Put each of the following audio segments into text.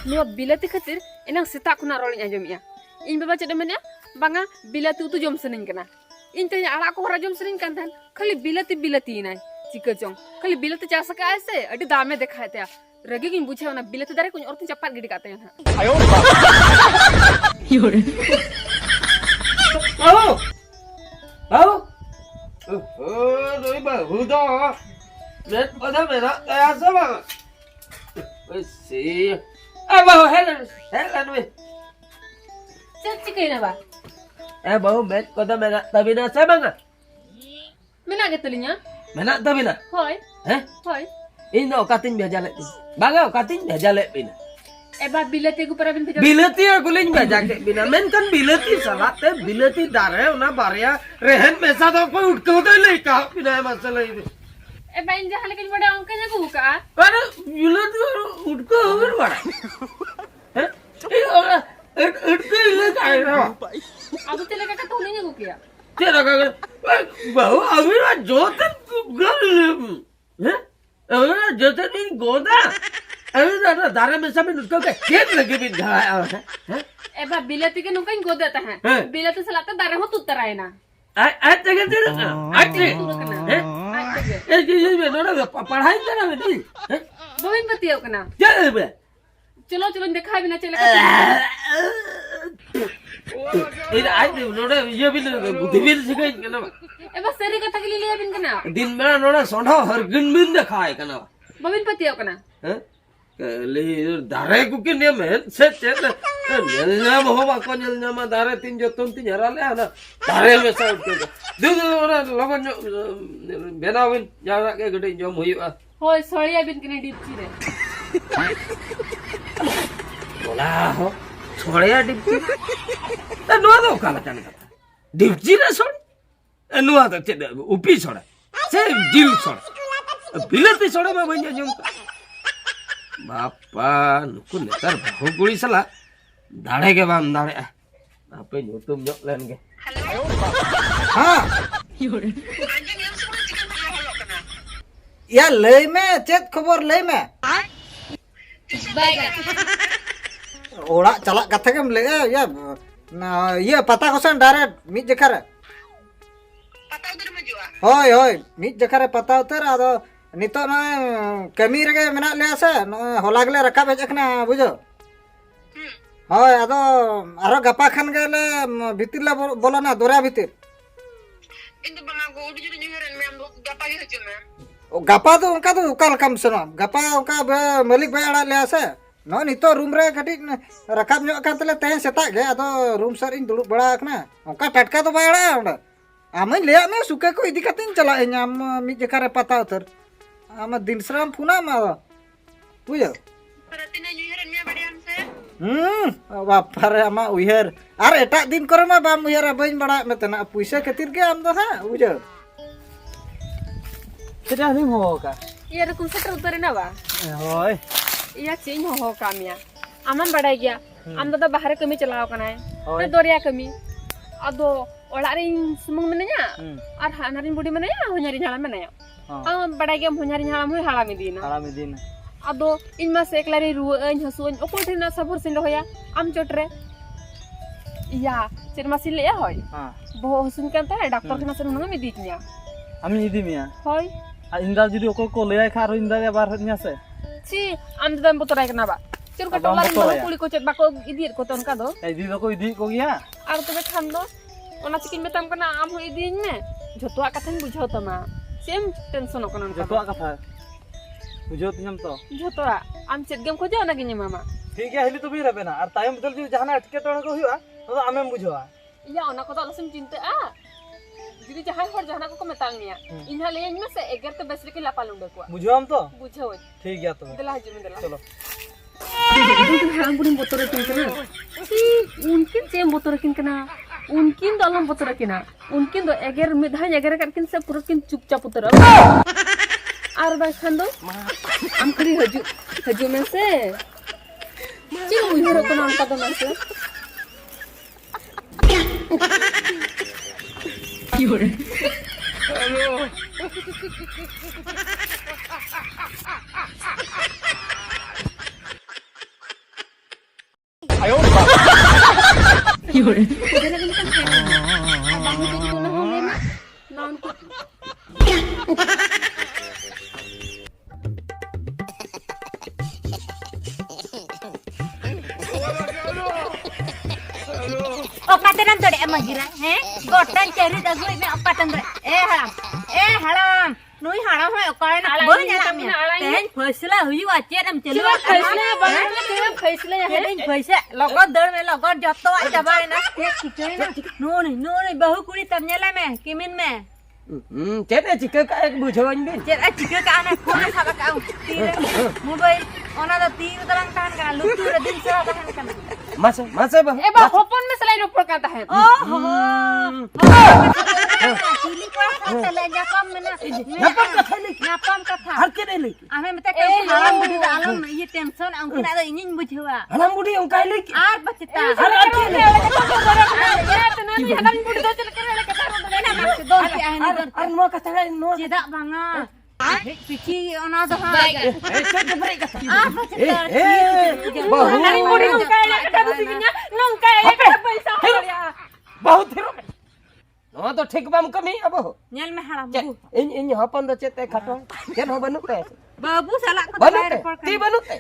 नुआ बिलाती खातिर इना सेता खुना रोलिं आजमिया इन बाबा चेद मेनिया बांगा बिलाती उतु जम सनिन कना इन ते आड़ा को हरा जम सनिन कान थान खाली बिलाती नाय चिका चों खाली बिलाती चास का ऐसे अडी दामे देखाते रगे किन बुझे ना बिलाती दारे कुछ और तीन चप्पा गिडी काते हैं आओ आओ ओ रोई बा हुदा मैं पता मेरा तया सब सी ए बहु हेलन में चल चिकैना बा ए बहु मैं पता मेरा तभी ना से बंगा मेना के तलिnya मेना तभी ना होय हैं होय इन कातिन भेजा ले बागा कातिन भेजा ले बिना एबा बिलाती को पर बिन भेजा बिलाती गुलिन भेजा के बिना मेन कन बिलाती सलाते बिलाती दारे ना बारिया रहन पैसा तो कोई उठ के दे ले का बिना मसला ही एबा इन जहां लेकिन बड़ा अंक ने को का अरे बिलाती उठ के होर बड़ा हैं उठ के ले काय रे अब तेरे का तो नहीं को किया तेरा का बहु अभी ना जोतन गल हैं अरे जोतन इन गोदा अरे दादा दारे में सब उठ के खेत लगे बिन घाया है एबा बिलाती के नुका को देता है बिलाती सलाता दारे हो तुतर आए ना आज तक तेरे आज हैं ये में नोड़ा पढ़ाई करा में नहीं हैं बोइन बतियो कना चल बे चलो चलो देखा भी ना चले ये आज नोड़ा ये भी बुद्धि भी सिखाई कना एबा सरी कथा के लिए बिन कना दिन में नोड़ा सोंढा हर गिन बिन दिखाए कना बोइन बतियो कना हैं ले दारे को के नियम है से चेत नेलना होबा को नेलना दारे तीन जो तुम तीन हरा ले ना दारे में सब के दू लगन बेनाविन जारा के गडे जम हुईआ होय सळिया बिन कने डिपची रे बोला हो छोड़िया डिपची त नो दो काला चन कथा डिपची रे छोड़ नुआ तो चेद उपी छोड़ से जिल छोड़ बिलती छोड़ में बन जम बापा नुकु नेतर बहु गुड़ी सला दाड़े के बाम दाड़े आपे यूट्यूब जो लेन के हां या लय में चेत खबर लय में ओड़ा चला कथा केम ले या ये पता कोसन डायरेक्ट मिट जखा रे पता उधर में जुआ होय होय मिट जखा रे पता उतर आदो नितो न कमी रे मेना ले से होला गले रखा बेचकना बुझो होय आदो आरो गपा खान गेले भीतर ले बोला ना दोरा भीतर इन बना को उड़ जुरे जुरे में हम गपा के हजू में गपा तो उनका तो उकाल कम सुनो गपा उनका मालिक भाई आड़ा ले से नो नितो रूम रे कटी रकाब नो का तले तहे सेता गे आदो रूम सर इन दुड़ुब बड़ा कना उनका टटका तो भाई आड़ा ओंडा आमे ले में सुके को इदी कतिन चला हम मी जखा रे पता उतर आमा दिनसराम पुना मा बुझो परतिना जुरे में बड़े हमसे बापा रे आमा उहर आर एटा दिन करे मा बाम उहर बइन बड़ा में तना पैसा खातिर के आम दो हां बुझो तेरा नहीं होगा ये रकम से उतरे ना बा होय या चेंज हो कामिया आमन बड़ाई गया आम दादा बाहर कमी चलाओ कना है दोरिया कमी अदो ओला रे सुमंग मनेया और हानारिन बुडी मनेया हो냐रि झाला मनेया आम बड़ाई गया हो냐रि झाला मुई हाला में दिन अदो इन मा से एकलारी रुअन हसुन ओको ठेना सबुर सिन होया आम चोटरे या चेरमा सिन ले होय हां बहु हसुन कांता डॉक्टर खाना से नुंगा में दीतनिया আমি ইদি মিয়া होय আর ইন্দা যদি ওকো কো লয়াই খা আর ইন্দা গে বার হনি আছে ছি আম দাম বতরাই কনা বা चेर का टोला इन कुली को चेत बाको इदिर को तन का दो ए दी को इदी को गया आर तबे खान दो ओना चिकिन मेताम कना आम हो इदिन ने जतवा कथन बुझो तमा सेम टेंशन ओकन जतवा कथा बुझो तिनम तो जतवा आम चेत गेम खोजो ना गिनी मामा ठीक है हिली तो भी रबेना और तायम बदल जो जहाना अटके तोड़ को हुआ तो आमेम बुझवा या ओना को तो लसम चिंता आ जुदी जहां हर जहाना को मेतांगिया इनहा ले में से एगर तो बेसरे के लापा लुंडे को बुझो हम तो बुझो ठीक है तो दला हजू में दला चलो हम बुढ़ी बोतरे किन कना उनकिन से बोतरे किन कना उनकिन दलम बोतरे किना उनकिन दो एगर में धाय एगर करकिन से पूरा किन चुपचाप उतर आर बा खान दो हम खरी हजू में से चिल उइहर को नाम का दो में से hello Jadi lagi kan abang itu juga nah lema. Naon ku. Okatan tode emang gira, gotan cari dagu ini okatan tode. Halam, nui halam hai okain boleh nyala mi. Tehen faisla hui wace am chelu. Faisla banget lah faisla ya. Tehen faisla, logot dor me logot joto aja bae na. Nuni bahu kuri tam nyala me, kimin me. chết này chỉ cái bùi chơi anh biết Cek jika ka anak phone sama ka au. Mobile ona da tir dalang tahan kana lutu da din sa tahan kana. masa bang Eh bah hopon में selain ऊपर kata है. Oh. Cili ko sa talaga kam na. napam ka thali Napam ka tha. har ke dei li Ame mata ka haram budi da alam ye tension ang kina da ingin bujhewa. halam budi ong kai li Ar bachita. har ke dei Ya tenani hadan budi do chal kare kata ro Don ki ahni don. ar no ka thai no Cedak banga. Pici ona da ha. cek break ka Ar bachita. bahu Hadan budi ong kaya kata musinya nong kaya kata paisa ya. bahu thiro no to ठीक bam kami abo Nyal me haram cek bu. in hapon do cek te khato chen ho banu te Babu salak ko banu bayar te por ti kan. banu te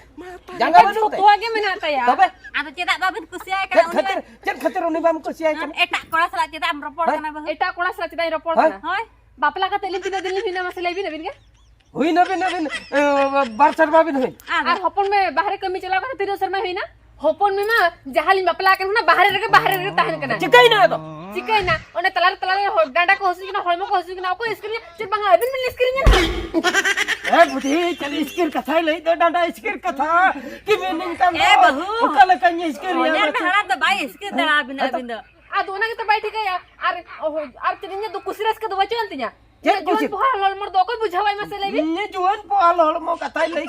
jangan banu te Tua ke menata ya. tabe Ada cedak babin kusiai cek kana khatir cek khatir uni bam ko siai kan Etak kola salak cedak am report kana bahu. Eta kola sala kita report Hah? na. Hoy. Bapla ka telin pina dilin pina masala bin bin ke? हुई ना बिन बार चरबा बिन हुई আর হপন মে বাহারে কমি চলা কথা তিরো শর্মা হই না হপন মে মা জাহালি বাপলা কেন না বাহারে রে তাহেন কেনা चिकाई ना तो চিকাই না ওনে তলার ডাঁডা কো হসি না হলম কো হসি না আপো স্ক্রিন চির বাঙ্গা এবিন মিল স্ক্রিন না ए बुधी चल स्किर कथा लई दे डांडा स्किर कथा कि मीनिंग का ए बहू। कल कन्या स्किर Nyal me haram da bai iski dara bin bin da. आ दोना के तो बैठी गया আর तिरिnya दो कुसरस के दो बचो अंतिया क्या जुन कुसर? बहर लल मर दो कोई बुझावाई मसले भी ने जुवन पोल हल मो कथा लई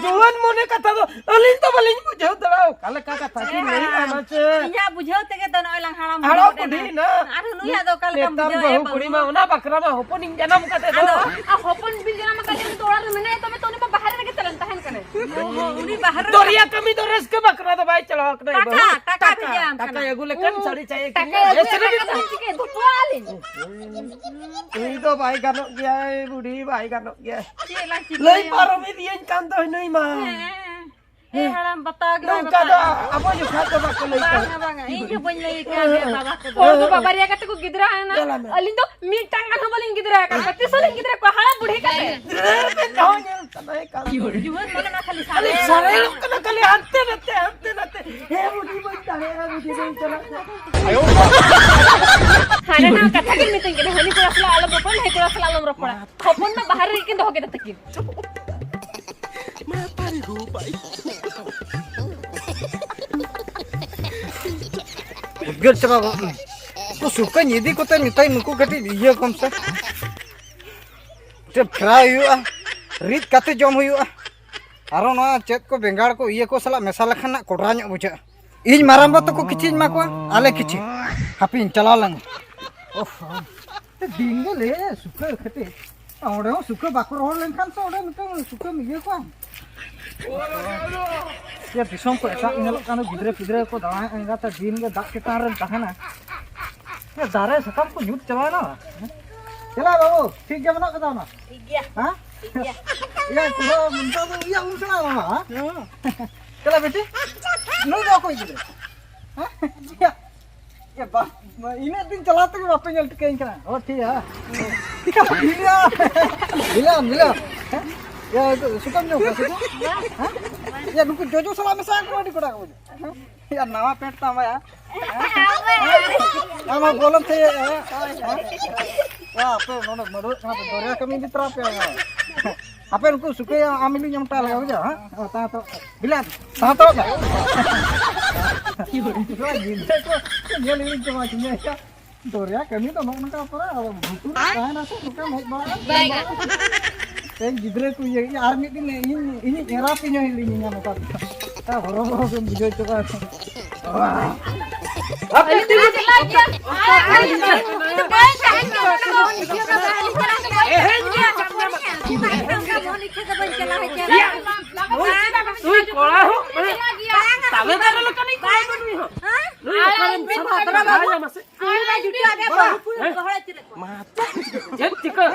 जुवन मोने कथा तो अलिन तो बलिन बुझो दराव कल का कथा की नहीं आना से Iya bujau tege dan oilang haram. हाड़ो बुधी ना Anu nu ya do kal kam नेता bujau बहु कुड़ी में ओना बकरा में होपनिंग जन्म कते दो आ हपन बिजना में कले तोड़ा में तो मैं तोने बाहर रे के चलन तहन कने Uni bahar. दोरिया कमी तो रस के बकरा तो भाई चलो नहीं बहु Taka bijam. टाका ये गुले कन साड़ी चाहिए টাকা চিকে দুটো আলিন ini तो भाई गानो गया बुढ़ी भाई गानो गया Cila cila. लई पारो में दिए काम तो नहीं मां Eh haram bata ge nungka do apa जो खातो बाको लई का banga banga. Ini pun lagi kan baba ke. और बाबरिया कते को गिदरा है ना चला मैं। अलिन तो मी टांगा न बोलिन गिदरा का कते सोलिन गिदरा को हाड़ा बुढ़े का कहो ने तने काम Jual mana nak kali अरे sale. सारे लोग कने कले हंसते रहते हे बुढ़ी बनता है बुढ़ी नहीं चला हाना ना कथा के मीटिंग के हनी को असला आलम रोपण है को असला आलम रोपण खपन में बाहर रे के दो के तकी Ger coba ko suka nyidi ko tan mitai nuku kati iya kom sa te fry yu rit kate jom hu aro na chet ko bengar ko iya ko sala mesala khana kodra nyok buja ᱤᱧ ᱢᱟᱨᱟᱢᱵᱟ ᱛᱟᱠᱚ ᱠᱤᱪᱷᱤᱧ ᱮᱢᱟ ᱠᱚᱣᱟ ᱟᱞᱮ ᱠᱤᱪᱷᱤ ᱦᱟᱯᱤᱧ ᱪᱟᱞᱟᱣ ᱞᱟᱝ ᱫᱤᱱᱜᱮ ᱞᱮ ᱥᱩᱠᱟᱹ ᱠᱷᱟᱹᱛᱤᱨ ᱚᱸᱰᱮ ᱦᱚᱸ ᱥᱩᱠᱟᱹ ᱵᱟᱠᱚ ᱨᱚᱦᱚᱲ ᱞᱮᱱᱠᱷᱟᱱ ᱛᱚ ᱚᱸᱰᱮ ᱢᱤᱫᱴᱟᱝ ᱥᱩᱠᱟᱹᱢ ᱤᱭᱟᱹ ᱠᱚᱣᱟ ᱪᱮᱫ ᱫᱤᱥᱚᱢ ᱠᱚ ᱮᱴᱟᱜ ᱧᱮᱞᱚᱜ ᱠᱟᱱᱟ ᱜᱤᱫᱽᱨᱟᱹ ᱯᱤᱫᱽᱨᱟᱹ ᱠᱚ ᱫᱟᱬᱟᱭᱮᱫ ᱮᱸᱜᱟᱛᱮ ᱫᱤᱱᱜᱮ ᱫᱟᱜ ᱪᱮᱛᱟᱱ ᱨᱮᱢ ᱛᱟᱦᱮᱱᱟ ᱫᱟᱨᱮ ᱥᱟᱠᱟᱢ ᱠᱚ ᱧᱩᱨ ᱪᱟᱵᱟᱭᱮᱱᱟ ᱪᱮᱞᱟ ᱵᱟᱵᱩ ᱴᱷᱤᱠ ᱜᱮ ᱢᱮᱱᱟᱜ ᱠᱟᱫᱟ ᱚᱱᱟ ঠিক gaya. हाँ या कुड़ा मुंडा तो या उनसना मामा हाँ चला बेटी नो जाओ कोई इधर हाँ या बा इन्हें दिन चलाते के बापे जल्दी कहीं करा और ठीक है मिला या सुकम जो का सुकम हाँ या नुकु जो सलाम में सांग कोड़ी कोड़ा मुझे या नवा पेट तामा या हम बोलम थे wah apa nono menurut apa doria kami di terap ya apa yang ku suka yang ambil yang tal ya aja oh tahu bilang tahu enggak lagi dia lihat cuma cuma ya doria kami tuh mau nangkap apa butuh kan aku suka naik banget baik saya gidre ku ya army ini erapinya ini nyamak ah horo-horo kan video itu kan wah Ali चला गया कोड़ा हो तबे दारे लोग कनी कोड़ा बनी हो नु ᱟᱞᱟᱝ ᱵᱤᱱ ᱠᱟᱛᱨᱟ ᱢᱟᱥᱮ ᱟᱞᱟ ᱡᱩᱴᱤ ᱟᱜᱮ ᱵᱟᱦᱩ ᱜᱚᱦᱲᱟ ᱪᱤᱨᱮ ᱠᱚ ᱪᱮᱫ ᱪᱤᱠᱟᱹ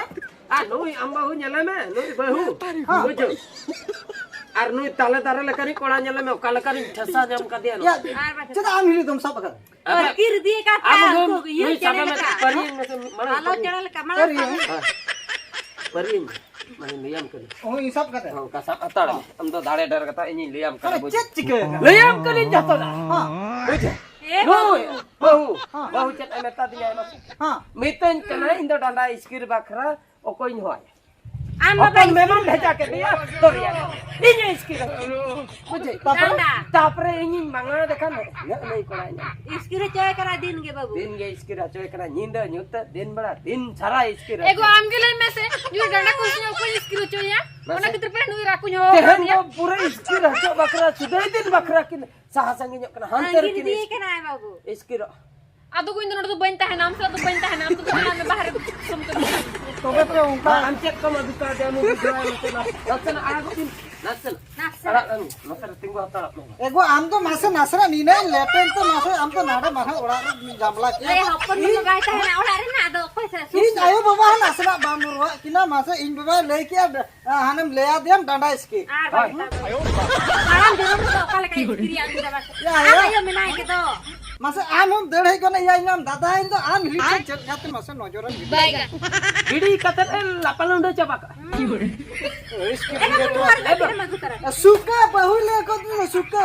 ᱱᱩᱭ ᱟᱢ ᱵᱟᱹᱦᱩ ᱧᱮᱞᱮ ᱢᱮ ᱱᱩᱭ ᱵᱟᱹᱦᱩ ᱵᱩᱡᱷᱟᱹᱣ ᱟᱨ ᱱᱩᱭ ᱛᱟᱞᱮ ᱫᱟᱨᱮ ᱞᱮᱠᱟᱱᱤ ᱠᱚᱲᱟ ᱧᱮᱞᱮ ᱢᱮ ᱚᱠᱟ ᱞᱮᱠᱟᱱᱤᱧ ᱴᱷᱮᱥᱟ ᱧᱟᱢ ᱠᱟᱫᱮᱭᱟ ᱪᱮᱫᱟᱜ ᱟᱢ ᱦᱤᱞᱤ ᱫᱚᱢ ᱥᱟᱵ ᱟᱠᱟᱫᱟ ᱠᱤᱨ ᱫᱤᱭᱮ ᱠᱟ ᱟᱢ ᱤᱭᱟᱹ ᱱᱩᱭ ᱪᱮᱬᱮ ᱥᱟᱵᱮ ᱞᱮᱠᱟ ᱯᱟᱨᱤᱧ ᱢᱮᱥᱮ ᱢᱟᱲᱟᱝ ᱟᱞᱚ ᱪᱮᱬᱮ ᱞᱮᱠᱟ ᱢᱟᱲᱟᱝ ᱯᱟᱨᱤᱧ ᱢᱟᱱᱮ ᱞᱟᱹᱭᱟᱢ ᱠᱟᱹᱱᱟᱹᱧ ᱳ ᱤᱧ ᱥᱟᱵ ᱠᱟᱫᱟ ᱚᱱᱠᱟ ᱥᱟᱵ ᱦᱟᱛᱟᱲ ᱢᱮ ᱟᱢ ᱫᱚ ᱫᱟᱲᱮ ᱰᱟᱨ ᱠᱟᱛᱷᱟ ᱤᱧᱤᱧ ᱞᱟᱹᱭᱟᱢ ᱠᱟᱱᱟ ᱵᱩᱡᱷᱟᱹᱣ ᱪᱮᱫ ᱪᱤᱠᱟᱹ ᱞᱟᱹᱭᱟᱢ ᱠᱟᱹᱱᱟᱹᱧ ᱡᱚᱛᱚ ᱵᱩᱡᱷᱟᱹᱣ ए ᱱᱩᱭ ᱵᱟᱹᱦᱩ ᱪᱮᱫ ᱮ ᱢᱮᱛᱟ ᱫᱤᱧᱟ ᱢᱟᱥᱮ ᱦᱟं ᱢᱤᱛᱟᱹᱧ ᱠᱟᱱᱟ ᱤᱧ ᱫᱚ ᱰᱟᱸᱰᱟ ᱤᱥᱠᱤᱨ ᱵᱟᱠᱷᱨᱟ ᱚᱠᱚᱭᱧ ᱦᱚᱦᱚᱭᱟ आम अपन मेहमान भेजा के दिया दरिया इन इसकी मुझे डंडा तापरे इन मंगा देखा नहीं कोड़ा इसकी रे चय करा दिन के बाबू दिन के इसकी रचोय करा नींद न्यूत दिन बड़ा दिन सारा इसकी एगो आम के लिए में से जो डंडा कुछ कोई स्क्रू चोया ओना के तरफ नुई राखु हो तेहन को पूरे इसकी रचो बकरा सुदय दिन बकरा कि साहा संगी नो कना हंतर गिर कि दिए के ना बाबू इसकी आदो को इंदो तो बनता है नाम से तो बनता है नाम तो नाम में बाहर सुन कर तोबे पे उनका हम चेक कम अधिकार दे नु नसन आगो दिन नसन अड़ा नसन तिंगो हता एगो आम तो मासे नासरा नीने लेटेन तो मासे आम तो नाडा मारा ओड़ा जामला ले हपन में गायता है ना ओला रे ना दो पैसा इन आयो बाबा नासरा बामुरवा किना मासे इन बाबा लेके हानम ले आ देम डांडा इसके आराम जरूर तो काले का इसकी आदमी दबा आयो में ना के तो मासे आम हम देढ़ है कोने या नाम दादा इन तो आम हिली चल जाते मासे नजरन बाएगा बिड़ी कतर लापलंडो चबाक इसके सुका बहु ले को सुका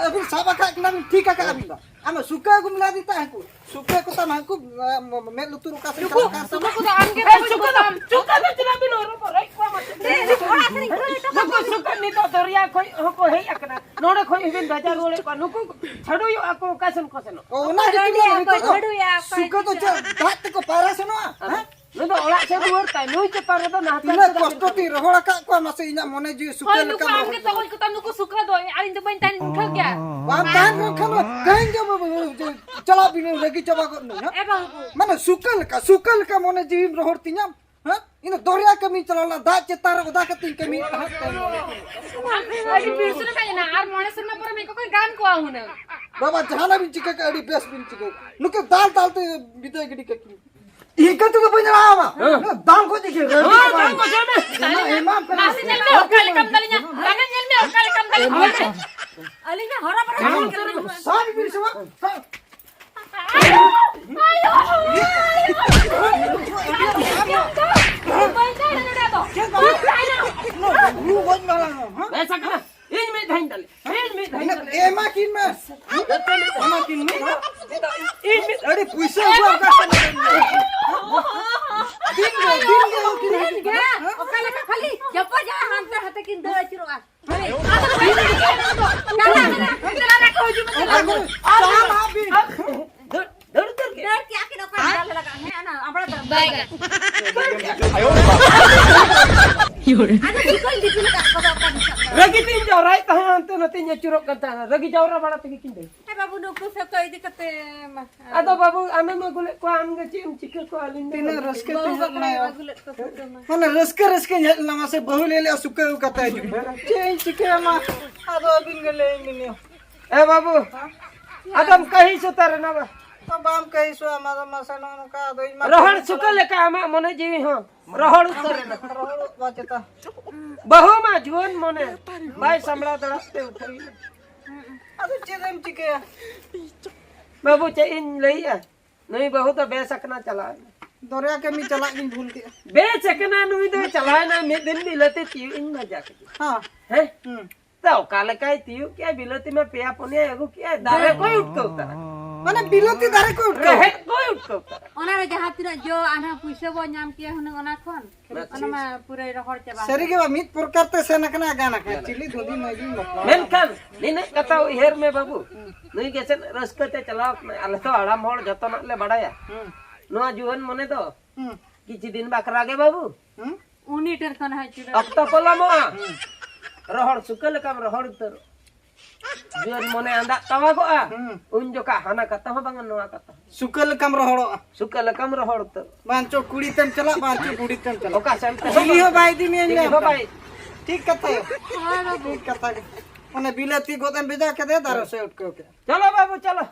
अभी साबा का नाम ठीक का अभी हम सुका को मिला देता है को सुका को तम हमको मैं लुतुर का से तुमको तो आम के चुका न चला बिनो रो रे को मत सुका नहीं तो दरिया कोई को है एकना नोडे कोई बिन बाजार रोले को नुको छडो यो आको कासन कोसन ओ ना सुका तो दात को पारा से ना नो तो ओला से दूर ता नुई के पारे तो ना इना कष्ट ती रहोड़ा का को मासे इना मने जी सुका होय नुको आम के तो को तनुको सुखा दो आरिन तो बनता नहीं खा गया वाम दान खन कहीं जब चला बिनो लगी चबा को ना ए बाबू माने सुकल का मने जी रहोड़ती ना हां इन दरिया कमी चलाला दा चेतार उदा कती कमी अभी फिर का ना आर मोने सुनना पर मैं कोई गान को आऊं ना बाबा जहाना भी चिका का अड़ी बेस बिन चिका नुके दाल दाल तो बिते गडी का इनका तो पंजरावा दाम को दिखे दाम को जाने इमाम का नासी जल में ओकाल कम दलिया लगन जल में ओकाल कम दलिया अली ना हरा पर साब बिन सवा ऐसा करा इन में धाइन डाले एमा किन में एमा किन में इन में अरे पैसा हुआ का दिन गया ओकाल का खाली जब जा हम तर हते किन दे चिरोआ डर क्या के ओकाल डाल लगा है ना अपना बाएगा रगी तीन जौराई कहां अंत न तीन चुरो करता रगी जौरा बड़ा तकी किन दे बाबू नुको से कई दिक्कत अदो बाबू आमे में गुले को आम के चिम चिके को आलिन तीन रसके माने रसके लमा से बहु ले ले सुके कहता है चेन चिके मा आदो बिन गले मिनियो ए बाबू अदम कहीं सुतर ना तो बाम कहि सो हमारा मसनो का दो मा रहण सुकल का आमा मने जीवी हां रहण उतर ना बाचता बहु मा जुवन मने भाई समड़ा दड़ते उठई अदो चेदम चिके बाबू चे इन लईया नहीं बहु तो बेसकना चला दरिया के मी चला इन भूल के बेसकना नुई तो चलाए ना मैं दिन भी लेते थी इन मजा के हां हैं तो काले काय तीउ क्या बिलती में पेया पने एगो क्या दारे कोई उठको उतर माने बिलती दारे को कहे कोई उठको उतर ओना रे जहां तिना जो आना पैसा बो नाम के हन ओना कोन ओना मा पूरे रखड़ चबा सरी के मित प्रकार ते से नकना गाना के चिली दोदी मजी मतलब मेनखान निने कथा हेर में बाबू नहीं कैसे रसकते चलाओ अल तो आड़ा मोड़ जतन ले बड़ाया नो जुवन मने तो किछि दिन बाकरा गे बाबू उनी टर कोन है चिरा अब तो पलमो रहड़ सुकल काम रहड़ उतर जुवन मने आंदा तवा को उन जो का हाना कता हो बंगन नवा कता सुकल कम रहड़ो सुकल काम रहड़ उतर बांचो कुड़ी तम चला बांचो कुड़ी तम चला ओका चलते चिली हो बाई दी में हो भाई ठीक कथा है ठीक कथा ओने बिलाती गोदन भेजा के दे दारो से उठ के चलो बाबू चलो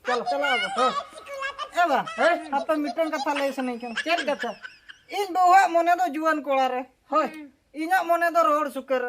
चलो चलो ए बा आप मिटन कथा ले सने के चल कथा इन बहुआ मने दो जुआन कोड़ा रे होय इना मने दो रोड सुकर